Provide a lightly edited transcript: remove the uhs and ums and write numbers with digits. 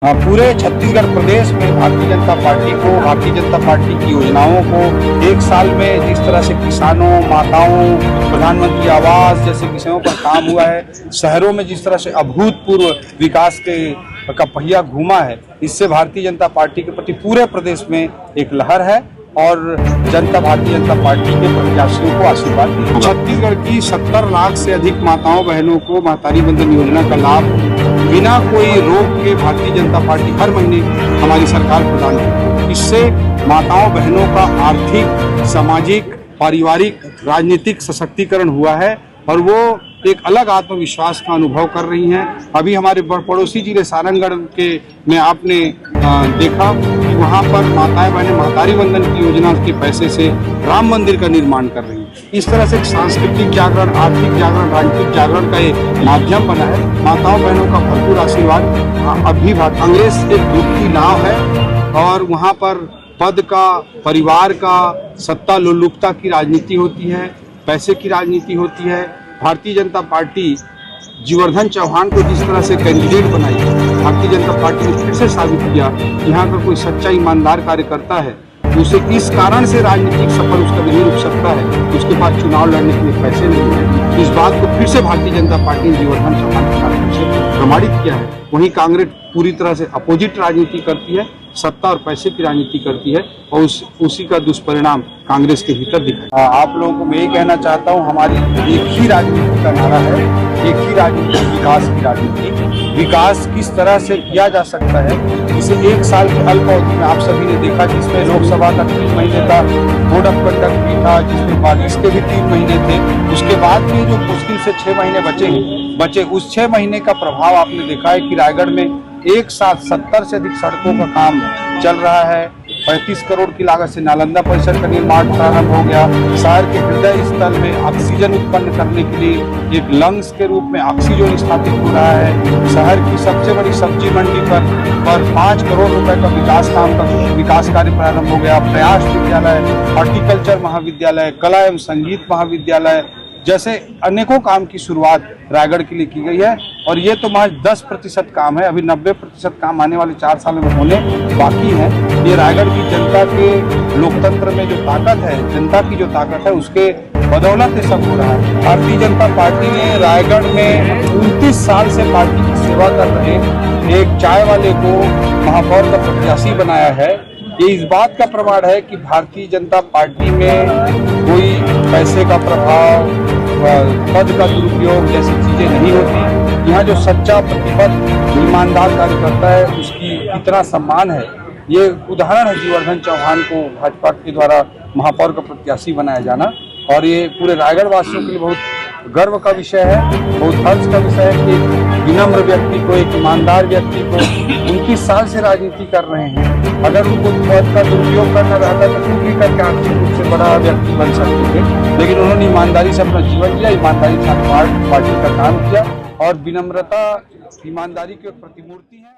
पूरे छत्तीसगढ़ प्रदेश में भारतीय जनता पार्टी की योजनाओं को एक साल में जिस तरह से किसानों, माताओं, प्रधानमंत्री आवास जैसे विषयों पर काम हुआ है, शहरों में जिस तरह से अभूतपूर्व विकास का पहिया घूमा है, इससे भारतीय जनता पार्टी के प्रति पूरे प्रदेश में एक लहर है और जनता भारतीय जनता पार्टी के प्रत्याशियों को आशीर्वाद दी। छत्तीसगढ़ की 70 लाख से अधिक माताओं बहनों को महतारी वंदन योजना का लाभ बिना कोई रोक के भारतीय जनता पार्टी हर महीने हमारी सरकार प्रदान करती है। इससे माताओं बहनों का आर्थिक, सामाजिक, पारिवारिक, राजनीतिक सशक्तिकरण हुआ है और वो एक अलग आत्मविश्वास का अनुभव कर रही हैं। अभी हमारे पड़ोसी जिले सारंगढ़ के में आपने देखा कि वहाँ पर माताएं बहनें महतारी वंदन की योजना के पैसे से राम मंदिर का निर्माण कर रही हैं। इस तरह से सांस्कृतिक जागरण, आर्थिक जागरण, राजनीतिक जागरण का एक माध्यम बना है। माताओं बहनों का भरपूर आशीर्वाद। अभी कांग्रेस एक डूबती नाव है और वहाँ पर पद का, परिवार का, सत्ता लोलुपता की राजनीति होती है, पैसे की राजनीति होती है। भारतीय जनता पार्टी जीवर्धन चौहान को जिस तरह से कैंडिडेट बनाई, भारतीय जनता पार्टी ने फिर से साबित किया कि यहाँ का कोई सच्चा ईमानदार कार्यकर्ता है, उसे इस कारण से राजनीतिक सफल उसका नहीं रुक सकता है, उसके पास चुनाव लड़ने के लिए पैसे नहीं है। इस बात को फिर से भारतीय जनता पार्टी ने जीवर्धन चौहान के कार्यक्रम से प्रमाणित किया है। वहीं कांग्रेस पूरी तरह से अपोजिट राजनीति करती है, सत्ता और पैसे की राजनीति करती है और उसी का दुष्परिणाम कांग्रेस के भीतर दिखा। आप लोगों को मैं यही कहना चाहता हूँ, हमारी एक ही राजनीति का नारा है, एक ही राजनीति, विकास की राजनीति। विकास किस तरह से किया जा सकता है, इसे एक साल की अल्प अवधि में आप सभी ने देखा, जिसमें लोकसभा का 3 महीने का कोड ऑफ कंडक्ट भी था, जिसमें बारिश के भी 3 महीने थे। उसके बाद के जो मुश्किल से 6 महीने बचे उस 6 महीने का प्रभाव आपने देखा है कि रायगढ़ में एक साथ 70 से अधिक सड़कों का काम चल रहा है। 35 करोड़ की लागत से नालंदा परिसर का निर्माण प्रारंभ हो गया। शहर के हृदय स्थल में ऑक्सीजन उत्पन्न करने के लिए एक लंग्स के रूप में ऑक्सीजन स्थापित हो रहा है। शहर की सबसे बड़ी सब्जी मंडी पर 5 करोड़ रुपए का विकास कार्य प्रारंभ हो गया। प्रयास विद्यालय, हॉर्टिकल्चर महाविद्यालय, कला एवं संगीत महाविद्यालय जैसे अनेकों काम की शुरुआत रायगढ़ के लिए की गई है और ये तो महज 10% काम है। अभी 90% काम आने वाले 4 सालों में होने बाकी है। ये रायगढ़ की जनता के लोकतंत्र में जो ताकत है, जनता की जो ताकत है, उसके बदौलत ये सब हो रहा है। भारतीय जनता पार्टी ने रायगढ़ में 29 साल से पार्टी की सेवा कर रहे एक चाय वाले को महापौर का प्रत्याशी बनाया है। ये इस बात का प्रमाण है कि भारतीय जनता पार्टी में कोई पैसे का प्रभाव, पद का दुरुपयोग जैसी चीजें नहीं होती। यहाँ जो सच्चा प्रतिबद्ध ईमानदार कार्यकर्ता है, उसकी इतना सम्मान है। ये उदाहरण है जीवर्धन चौहान को भाजपा के द्वारा महापौर का प्रत्याशी बनाया जाना और ये पूरे रायगढ़ वासियों के लिए बहुत गर्व का विषय है, बहुत हर्ष का विषय है कि विनम्र व्यक्ति को, एक ईमानदार व्यक्ति को 29 साल से राजनीति कर रहे हैं, अगर उनको पद का दुरुपयोग करना रहता तो कुछ भी करके आर्थिक रूप से बड़ा व्यक्ति बन सकते थे, लेकिन उन्होंने ईमानदारी से अपना जीवन जिया, ईमानदारी से पार्टी का काम किया और विनम्रता ईमानदारी की प्रतिमूर्ति है।